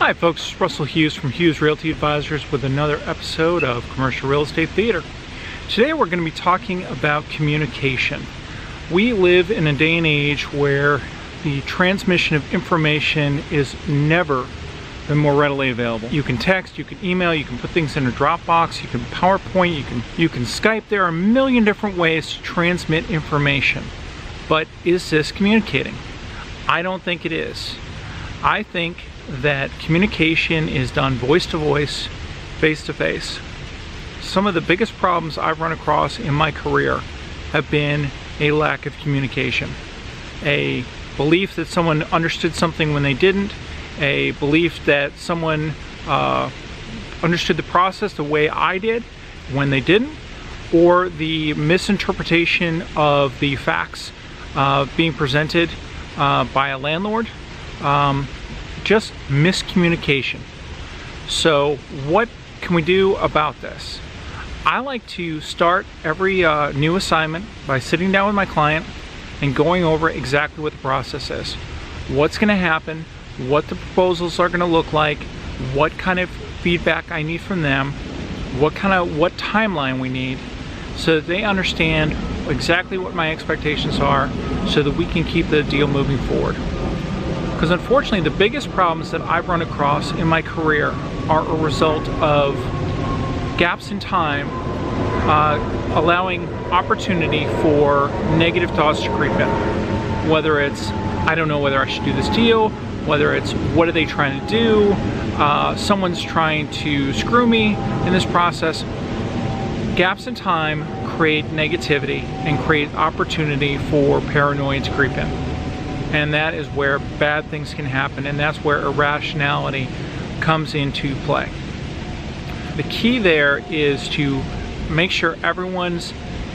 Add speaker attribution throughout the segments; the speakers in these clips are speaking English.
Speaker 1: Hi folks, it's Russell Hughes from Hughes Realty Advisors with another episode of Commercial Real Estate Theater. Today we're going to be talking about communication. We live in a day and age where the transmission of information is never been more readily available. You can text, you can email, you can put things in a Dropbox, you can PowerPoint, you can Skype. There are a million different ways to transmit information. But is this communicating? I don't think it is. I think that communication is done voice to voice, face to face. Some of the biggest problems I've run across in my career have been a lack of communication. A belief that someone understood something when they didn't, a belief that someone understood the process the way I did when they didn't, or the misinterpretation of the facts being presented by a landlord. Just miscommunication. So what can we do about this? I like to start every new assignment by sitting down with my client and going over exactly what the process is. What's going to happen, what the proposals are going to look like, what kind of feedback I need from them, what timeline we need, so that they understand exactly what my expectations are so that we can keep the deal moving forward. Because unfortunately, the biggest problems that I've run across in my career are a result of gaps in time, allowing opportunity for negative thoughts to creep in. Whether it's, I don't know whether I should do this deal, whether it's, what are they trying to do, someone's trying to screw me in this process. Gaps in time create negativity and create opportunity for paranoia to creep in. And that is where bad things can happen, and that's where irrationality comes into play. The key there is to make sure everyone's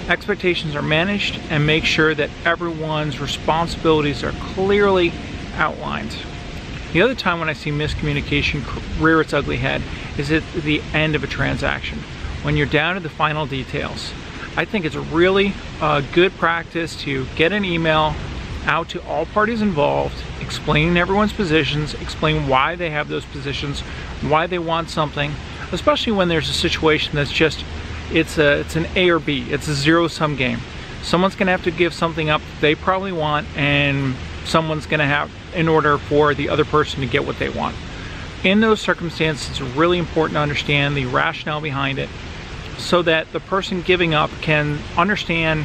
Speaker 1: expectations are managed and make sure that everyone's responsibilities are clearly outlined. The other time when I see miscommunication rear its ugly head is at the end of a transaction, when you're down to the final details. I think it's a really good practice to get an email out to all parties involved, explaining everyone's positions, explain why they have those positions, why they want something, especially when there's a situation that's just, it's an A or B, it's a zero-sum game. Someone's gonna have to give something up they probably want, and someone's gonna have, in order for the other person to get what they want. In those circumstances, it's really important to understand the rationale behind it so that the person giving up can understand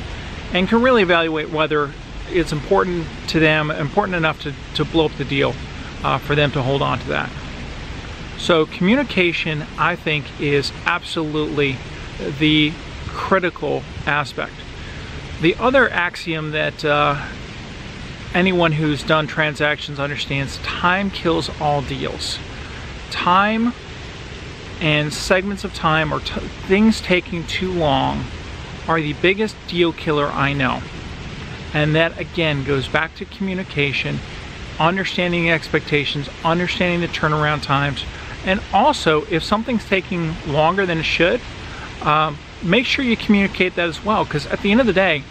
Speaker 1: and can really evaluate whether it's important to them, important enough to blow up the deal for them to hold on to that. So communication, I think, is absolutely the critical aspect. The other axiom that anyone who's done transactions understands: time kills all deals. Time and segments of time, or things taking too long, are the biggest deal killer I know. And that again goes back to communication, understanding expectations, understanding the turnaround times, and also if something's taking longer than it should, make sure you communicate that as well. Because at the end of the day,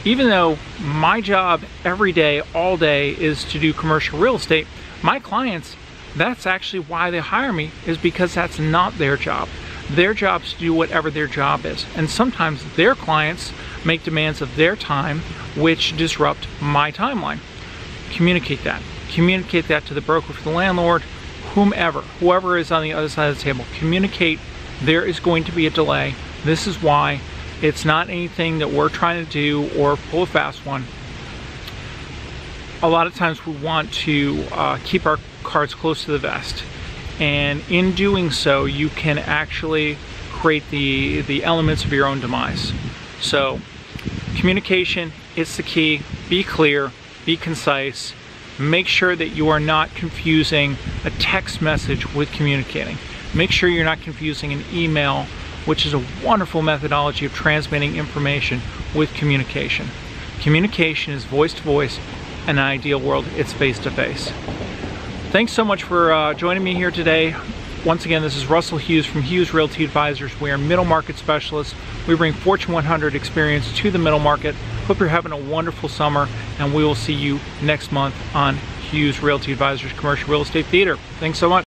Speaker 1: even though my job every day, all day, is to do commercial real estate, my clients, that's actually why they hire me, is because that's not their job. Their job is to do whatever their job is. And sometimes their clients make demands of their time which disrupt my timeline. Communicate that. Communicate that to the broker, for the landlord, whoever is on the other side of the table. Communicate, there is going to be a delay. This is why. It's not anything that we're trying to do or pull a fast one. A lot of times we want to keep our cards close to the vest. And in doing so, you can actually create the elements of your own demise. So communication is the key. Be clear, be concise. Make sure that you are not confusing a text message with communicating. Make sure you're not confusing an email, which is a wonderful methodology of transmitting information, with communication. Communication is voice to voice. In an ideal world, it's face to face. Thanks so much for joining me here today. Once again, this is Russell Hughes from Hughes Realty Advisors. We are middle market specialists. We bring Fortune 100 experience to the middle market. Hope you're having a wonderful summer, and we will see you next month on Hughes Realty Advisors Commercial Real Estate Theater. Thanks so much.